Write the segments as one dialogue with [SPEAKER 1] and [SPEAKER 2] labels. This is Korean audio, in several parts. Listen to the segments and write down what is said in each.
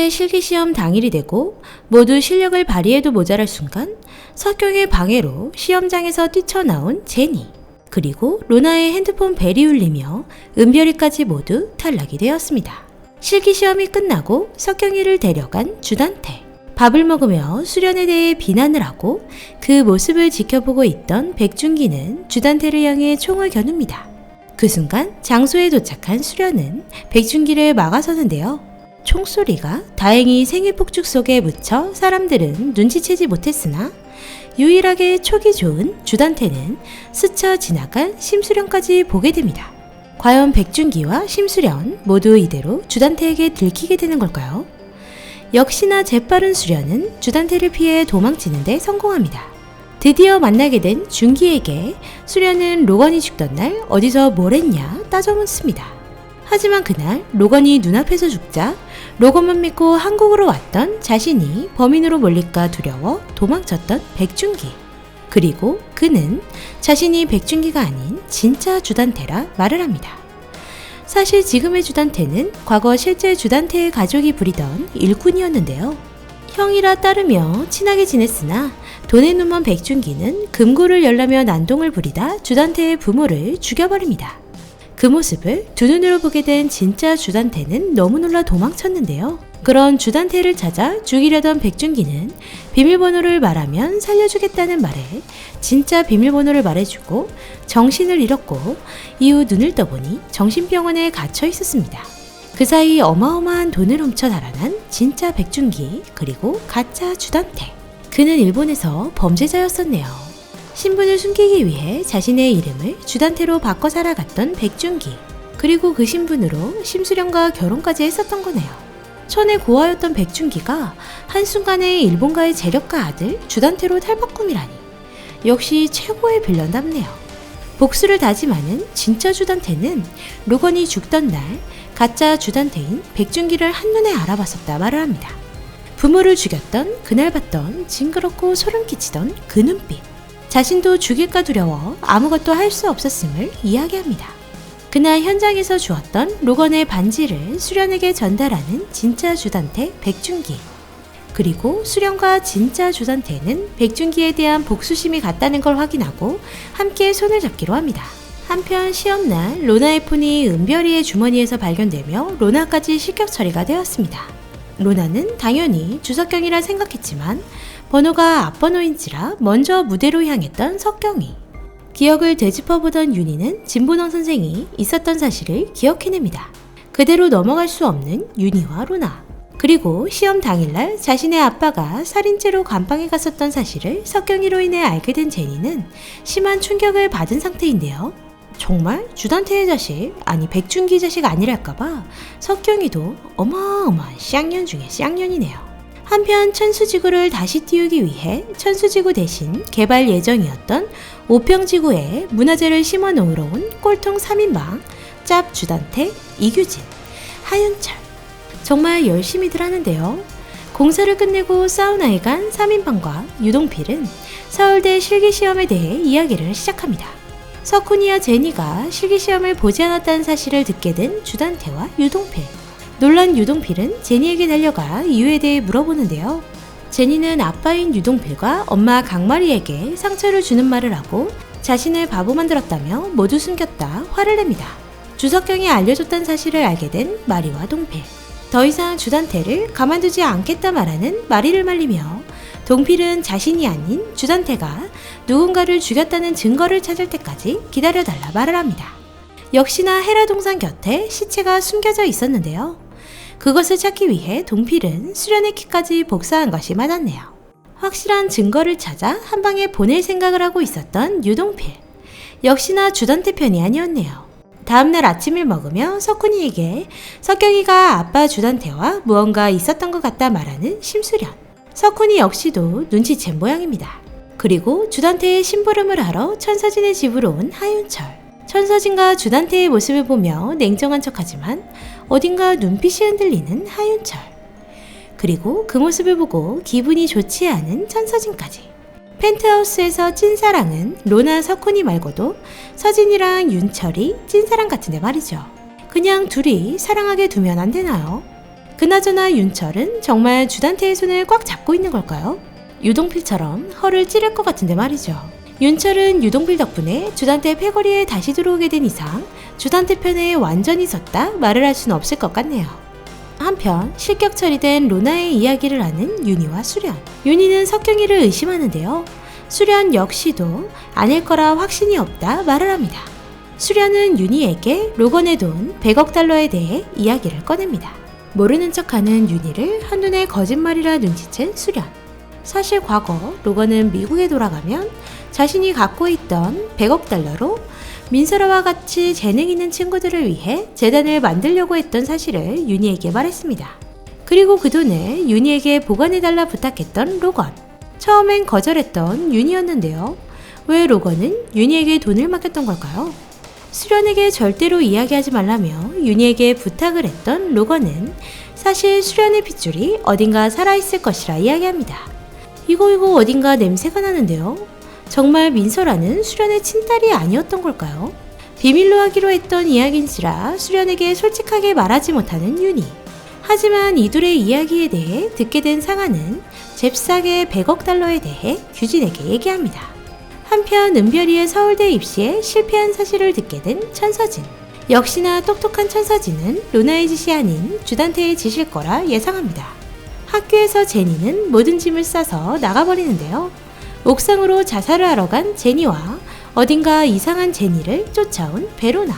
[SPEAKER 1] 주단태 실기시험 당일이 되고 모두 실력을 발휘해도 모자랄 순간 석경의 방해로 시험장에서 뛰쳐나온 제니, 그리고 로나의 핸드폰 벨이 울리며 은별이까지 모두 탈락이 되었습니다. 실기시험이 끝나고 석경이를 데려간 주단태. 밥을 먹으며 수련에 대해 비난을 하고 그 모습을 지켜보고 있던 백준기는 주단태를 향해 총을 겨눕니다. 그 순간 장소에 도착한 수련은 백준기를 막아서는데요. 총소리가 다행히 생일폭죽 속에 묻혀 사람들은 눈치채지 못했으나 유일하게 촉이 좋은 주단태는 스쳐 지나간 심수련까지 보게 됩니다. 과연 백준기와 심수련 모두 이대로 주단태에게 들키게 되는 걸까요? 역시나 재빠른 수련은 주단태를 피해 도망치는데 성공합니다. 드디어 만나게 된 준기에게 수련은 로건이 죽던 날 어디서 뭘 했냐 따져 묻습니다. 하지만 그날 로건이 눈앞에서 죽자 로건만 믿고 한국으로 왔던 자신이 범인으로 몰릴까 두려워 도망쳤던 백준기. 그리고 그는 자신이 백준기가 아닌 진짜 주단태라 말을 합니다. 사실 지금의 주단태는 과거 실제 주단태의 가족이 부리던 일꾼이었는데요. 형이라 따르며 친하게 지냈으나 돈의 눈먼 백준기는 금고를 열라며 난동을 부리다 주단태의 부모를 죽여버립니다. 그 모습을 두 눈으로 보게 된 진짜 주단태는 너무 놀라 도망쳤는데요. 그런 주단태를 찾아 죽이려던 백준기는 비밀번호를 말하면 살려주겠다는 말에 진짜 비밀번호를 말해주고 정신을 잃었고 이후 눈을 떠보니 정신병원에 갇혀 있었습니다. 그 사이 어마어마한 돈을 훔쳐 달아난 진짜 백준기, 그리고 가짜 주단태. 그는 일본에서 범죄자였었네요. 신분을 숨기기 위해 자신의 이름을 주단태로 바꿔 살아갔던 백준기. 그리고 그 신분으로 심수련과 결혼까지 했었던 거네요. 천의 고아였던 백준기가 한순간에 일본가의 재력가 아들 주단태로 탈바꿈이라니. 역시 최고의 빌런답네요. 복수를 다짐하는 진짜 주단태는 로건이 죽던 날 가짜 주단태인 백준기를 한눈에 알아봤었다 말을 합니다. 부모를 죽였던 그날 봤던 징그럽고 소름 끼치던 그 눈빛. 자신도 죽일까 두려워 아무것도 할 수 없었음을 이야기합니다. 그날 현장에서 주었던 로건의 반지를 수련에게 전달하는 진짜 주단태 백준기. 그리고 수련과 진짜 주단태는 백준기에 대한 복수심이 같다는 걸 확인하고 함께 손을 잡기로 합니다. 한편 시험날 로나의 폰이 은별이의 주머니에서 발견되며 로나까지 실격 처리가 되었습니다. 로나는 당연히 주석경이라 생각했지만 번호가 앞번호인지라 먼저 무대로 향했던 석경이. 기억을 되짚어보던 윤희는 진보동 선생이 있었던 사실을 기억해냅니다. 그대로 넘어갈 수 없는 윤희와 로나. 그리고 시험 당일날 자신의 아빠가 살인죄로 감방에 갔었던 사실을 석경이로 인해 알게 된 제니는 심한 충격을 받은 상태인데요. 정말 주단태의 자식, 아니 백준기 자식 아니랄까봐 석경이도 어마어마한 쌍년 중에 쌍년이네요. 한편 천수지구를 다시 띄우기 위해 천수지구 대신 개발 예정이었던 오평지구에 문화재를 심어 놓으러 온 꼴통 3인방 짭 주단태, 이규진, 하윤철. 정말 열심히들 하는데요. 공사를 끝내고 사우나에 간 3인방과 유동필은 서울대 실기시험에 대해 이야기를 시작합니다. 석훈이와 제니가 실기시험을 보지 않았다는 사실을 듣게 된 주단태와 유동필. 놀란 유동필은 제니에게 달려가 이유에 대해 물어보는데요. 제니는 아빠인 유동필과 엄마 강마리에게 상처를 주는 말을 하고 자신을 바보 만들었다며 모두 숨겼다 화를 냅니다. 주석경이 알려줬다는 사실을 알게 된 마리와 동필. 더 이상 주단태를 가만두지 않겠다 말하는 마리를 말리며 동필은 자신이 아닌 주단태가 누군가를 죽였다는 증거를 찾을 때까지 기다려달라 말을 합니다. 역시나 헤라동산 곁에 시체가 숨겨져 있었는데요. 그것을 찾기 위해 동필은 수련의 키까지 복사한 것이 맞았네요. 확실한 증거를 찾아 한 방에 보낼 생각을 하고 있었던 유동필. 역시나 주단태 편이 아니었네요. 다음날 아침을 먹으며 석훈이에게 석경이가 아빠 주단태와 무언가 있었던 것 같다 말하는 심수련. 석훈이 역시도 눈치챈 모양입니다. 그리고 주단태의 심부름을 하러 천서진의 집으로 온 하윤철. 천서진과 주단태의 모습을 보며 냉정한 척하지만 어딘가 눈빛이 흔들리는 하윤철. 그리고 그 모습을 보고 기분이 좋지 않은 천서진까지. 펜트하우스에서 찐사랑은 로나 석훈이 말고도 서진이랑 윤철이 찐사랑 같은데 말이죠. 그냥 둘이 사랑하게 두면 안 되나요? 그나저나 윤철은 정말 주단태의 손을 꽉 잡고 있는 걸까요? 유동필처럼 허를 찌를 것 같은데 말이죠. 윤철은 유동필 덕분에 주단태 패거리에 다시 들어오게 된 이상 주단태 편에 완전히 섰다 말을 할 수는 없을 것 같네요. 한편 실격 처리된 로나의 이야기를 아는 윤희와 수련. 윤희는 석경이를 의심하는데요. 수련 역시도 아닐 거라 확신이 없다 말을 합니다. 수련은 윤희에게 로건의 돈 100억 달러에 대해 이야기를 꺼냅니다. 모르는 척하는 윤희를 한눈에 거짓말이라 눈치챈 수련. 사실 과거 로건은 미국에 돌아가면 자신이 갖고 있던 100억 달러로 민설아와 같이 재능 있는 친구들을 위해 재단을 만들려고 했던 사실을 윤희에게 말했습니다. 그리고 그 돈을 윤희에게 보관해달라 부탁했던 로건. 처음엔 거절했던 윤희였는데요. 왜 로건은 윤희에게 돈을 맡겼던 걸까요? 수련에게 절대로 이야기하지 말라며 윤희에게 부탁을 했던 로건은 사실 수련의 핏줄이 어딘가 살아있을 것이라 이야기합니다. 이거 어딘가 냄새가 나는데요. 정말 민설아는 수련의 친딸이 아니었던 걸까요? 비밀로 하기로 했던 이야기인지라 수련에게 솔직하게 말하지 못하는 윤희. 하지만 이둘의 이야기에 대해 듣게 된 상아는 잽싸게 100억 달러에 대해 규진에게 얘기합니다. 한편 은별이의 서울대 입시에 실패한 사실을 듣게 된 천서진. 역시나 똑똑한 천서진은 로나의 짓이 아닌 주단태의 짓일 거라 예상합니다. 학교에서 제니는 모든 짐을 싸서 나가버리는데요. 옥상으로 자살을 하러 간 제니와 어딘가 이상한 제니를 쫓아온 베로나.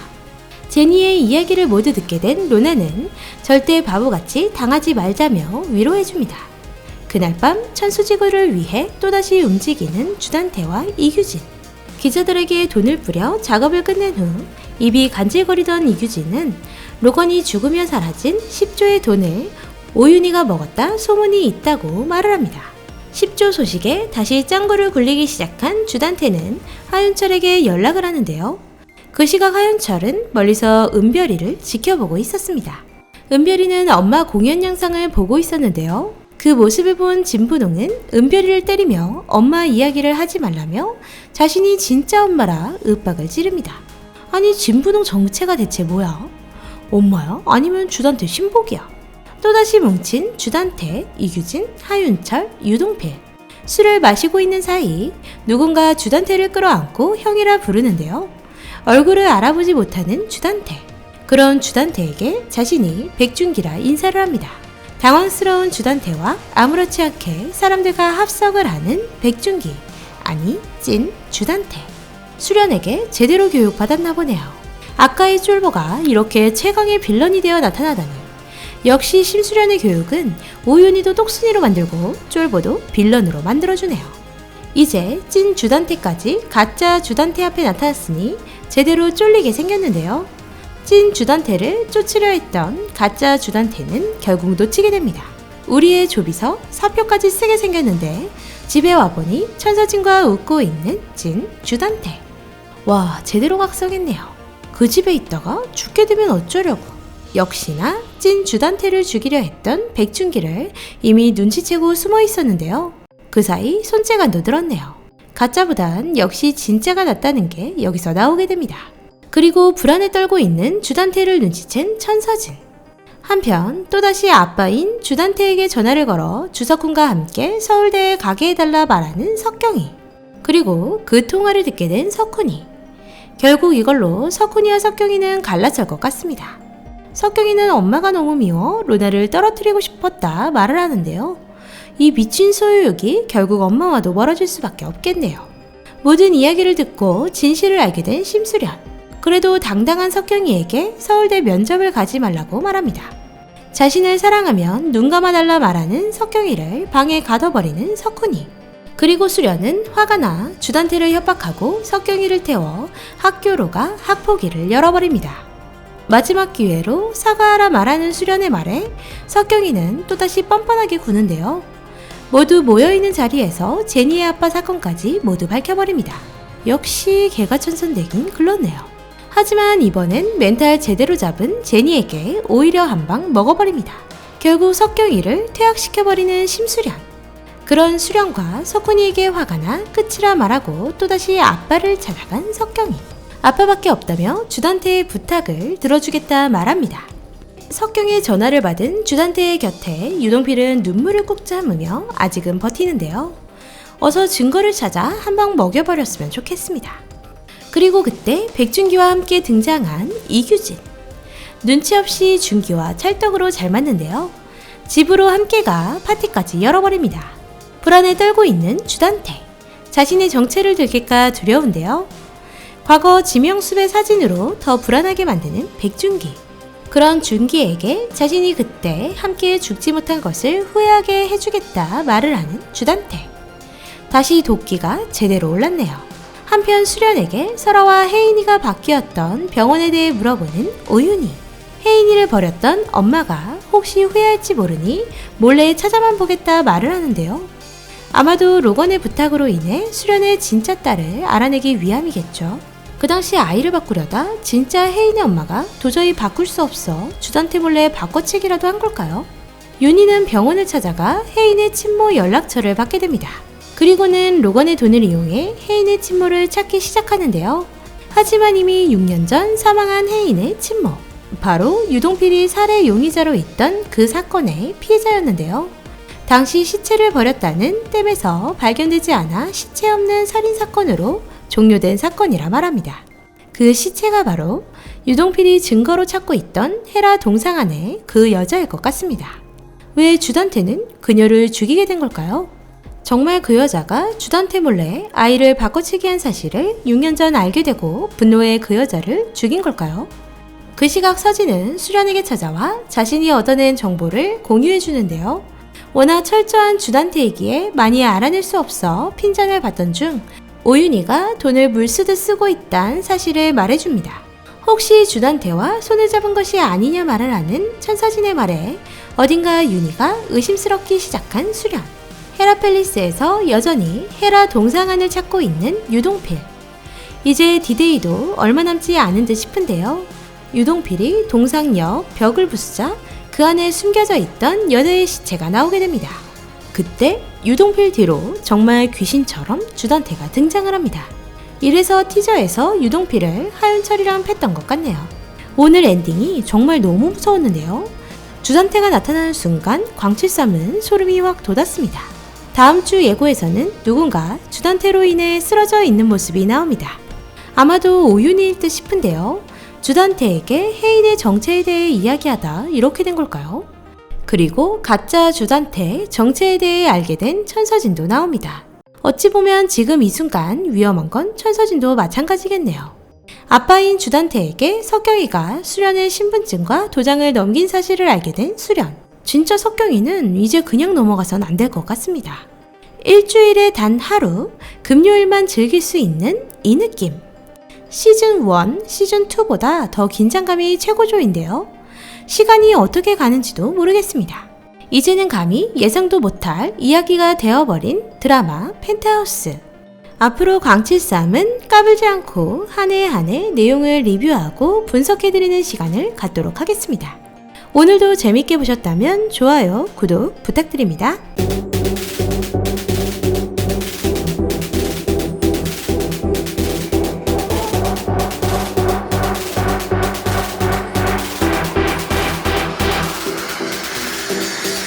[SPEAKER 1] 제니의 이야기를 모두 듣게 된 로나는 절대 바보같이 당하지 말자며 위로해줍니다. 그날 밤 천수지구를 위해 또다시 움직이는 주단태와 이규진. 기자들에게 돈을 뿌려 작업을 끝낸 후 입이 간질거리던 이규진은 로건이 죽으며 사라진 10조의 돈을 오윤희가 먹었다 소문이 있다고 말을 합니다. 10조 소식에 다시 짱구를 굴리기 시작한 주단태는 하윤철에게 연락을 하는데요. 그 시각 하윤철은 멀리서 은별이를 지켜보고 있었습니다. 은별이는 엄마 공연 영상을 보고 있었는데요. 그 모습을 본 진분홍은 은별이를 때리며 엄마 이야기를 하지 말라며 자신이 진짜 엄마라 윽박을 지릅니다. 아니 진분홍 정체가 대체 뭐야? 엄마야? 아니면 주단태 신복이야? 또다시 뭉친 주단태, 이규진, 하윤철, 유동필. 술을 마시고 있는 사이 누군가 주단태를 끌어안고 형이라 부르는데요. 얼굴을 알아보지 못하는 주단태. 그런 주단태에게 자신이 백준기라 인사를 합니다. 당황스러운 주단태와 아무렇지 않게 사람들과 합석을 하는 백준기. 아니 찐 주단태. 수련에게 제대로 교육받았나 보네요. 아까의 쫄보가 이렇게 최강의 빌런이 되어 나타나다니. 역시 심수련의 교육은 오윤희도 똑순이로 만들고 쫄보도 빌런으로 만들어주네요. 이제 찐 주단태까지 가짜 주단태 앞에 나타났으니 제대로 쫄리게 생겼는데요. 찐 주단태를 쫓으려 했던 가짜 주단태는 결국 놓치게 됩니다. 우리의 조비서 사표까지 쓰게 생겼는데 집에 와보니 천서진과 웃고 있는 찐 주단태. 와, 제대로 각성했네요. 그 집에 있다가 죽게 되면 어쩌려고. 역시나 찐 주단태를 죽이려 했던 백준기를 이미 눈치채고 숨어 있었는데요. 그 사이 손재간도 늘었네요. 가짜보단 역시 진짜가 낫다는 게 여기서 나오게 됩니다. 그리고 불안에 떨고 있는 주단태를 눈치챈 천서진. 한편 또다시 아빠인 주단태에게 전화를 걸어 주석훈과 함께 서울대에 가게 해달라 말하는 석경이. 그리고 그 통화를 듣게 된 석훈이. 결국 이걸로 석훈이와 석경이는 갈라설 것 같습니다. 석경이는 엄마가 너무 미워 로나를 떨어뜨리고 싶었다 말을 하는데요. 이 미친 소유욕이 결국 엄마와도 멀어질 수밖에 없겠네요. 모든 이야기를 듣고 진실을 알게 된 심수련. 그래도 당당한 석경이에게 서울대 면접을 가지 말라고 말합니다. 자신을 사랑하면 눈 감아달라 말하는 석경이를 방에 가둬버리는 석훈이. 그리고 수련은 화가 나 주단태를 협박하고 석경이를 태워 학교로 가 학폭위를 열어버립니다. 마지막 기회로 사과하라 말하는 수련의 말에 석경이는 또다시 뻔뻔하게 구는데요. 모두 모여있는 자리에서 제니의 아빠 사건까지 모두 밝혀버립니다. 역시 개가천선되긴 글렀네요. 하지만 이번엔 멘탈 제대로 잡은 제니에게 오히려 한 방 먹어버립니다. 결국 석경이를 퇴학시켜버리는 심수련. 그런 수련과 석훈이에게 화가 나 끝이라 말하고 또다시 아빠를 찾아간 석경이. 아빠밖에 없다며 주단태의 부탁을 들어주겠다 말합니다. 석경의 전화를 받은 주단태의 곁에 유동필은 눈물을 꾹 참으며 아직은 버티는데요. 어서 증거를 찾아 한 방 먹여버렸으면 좋겠습니다. 그리고 그때 백준기와 함께 등장한 이규진. 눈치 없이 준기와 찰떡으로 잘 맞는데요. 집으로 함께 가 파티까지 열어버립니다. 불안에 떨고 있는 주단태. 자신의 정체를 들킬까 두려운데요. 과거 지명수배 사진으로 더 불안하게 만드는 백준기. 그런 준기에게 자신이 그때 함께 죽지 못한 것을 후회하게 해주겠다 말을 하는 주단태. 다시 도끼가 제대로 올랐네요. 한편 수련에게 설아와 혜인이가 바뀌었던 병원에 대해 물어보는 오윤희. 혜인이를 버렸던 엄마가 혹시 후회할지 모르니 몰래 찾아만 보겠다 말을 하는데요. 아마도 로건의 부탁으로 인해 수련의 진짜 딸을 알아내기 위함이겠죠. 그 당시 아이를 바꾸려다 진짜 혜인의 엄마가 도저히 바꿀 수 없어 주단태 몰래 바꿔치기라도 한 걸까요? 윤희는 병원을 찾아가 혜인의 친모 연락처를 받게 됩니다. 그리고는 로건의 돈을 이용해 혜인의 친모를 찾기 시작하는데요. 하지만 이미 6년 전 사망한 혜인의 친모. 바로 유동필이 살해 용의자로 있던 그 사건의 피해자였는데요. 당시 시체를 버렸다는 댐에서 발견되지 않아 시체 없는 살인사건으로 종료된 사건이라 말합니다. 그 시체가 바로 유동필이 증거로 찾고 있던 헤라 동상 안의 그 여자일 것 같습니다. 왜 주단태는 그녀를 죽이게 된 걸까요? 정말 그 여자가 주단태 몰래 아이를 바꿔치기 한 사실을 6년 전 알게 되고 분노해 그 여자를 죽인 걸까요? 그 시각 서진은 수련에게 찾아와 자신이 얻어낸 정보를 공유해 주는데요. 워낙 철저한 주단태이기에 많이 알아낼 수 없어 핀잔을 받던 중 오윤희가 돈을 물쓰듯 쓰고 있다는 사실을 말해줍니다. 혹시 주단태와 손을 잡은 것이 아니냐 말을 하는 천서진의 말에 어딘가 윤희가 의심스럽기 시작한 수련. 헤라 팰리스에서 여전히 헤라 동상안을 찾고 있는 유동필. 이제 디데이도 얼마 남지 않은 듯 싶은데요. 유동필이 동상 옆 벽을 부수자 그 안에 숨겨져 있던 여자의 시체가 나오게 됩니다. 그때 유동필 뒤로 정말 귀신처럼 주단태가 등장을 합니다. 이래서 티저에서 유동필을 하윤철이랑 팼던 것 같네요. 오늘 엔딩이 정말 너무 무서웠는데요. 주단태가 나타나는 순간 광칠삼은 소름이 확 돋았습니다. 다음 주 예고에서는 누군가 주단태로 인해 쓰러져 있는 모습이 나옵니다. 아마도 오윤희일 듯 싶은데요. 주단태에게 혜인의 정체에 대해 이야기하다 이렇게 된 걸까요? 그리고 가짜 주단태 정체에 대해 알게 된 천서진도 나옵니다. 어찌 보면 지금 이 순간 위험한 건 천서진도 마찬가지겠네요. 아빠인 주단태에게 석경이가 수련의 신분증과 도장을 넘긴 사실을 알게 된 수련. 진짜 석경이는 이제 그냥 넘어가선 안 될 것 같습니다. 일주일에 단 하루, 금요일만 즐길 수 있는 이 느낌. 시즌1, 시즌2보다 더 긴장감이 최고조인데요. 시간이 어떻게 가는지도 모르겠습니다. 이제는 감히 예상도 못할 이야기가 되어버린 드라마 펜트하우스. 앞으로 광칠삼은 까불지 않고 한 해 한 해 내용을 리뷰하고 분석해드리는 시간을 갖도록 하겠습니다. 오늘도 재밌게 보셨다면 좋아요, 구독 부탁드립니다.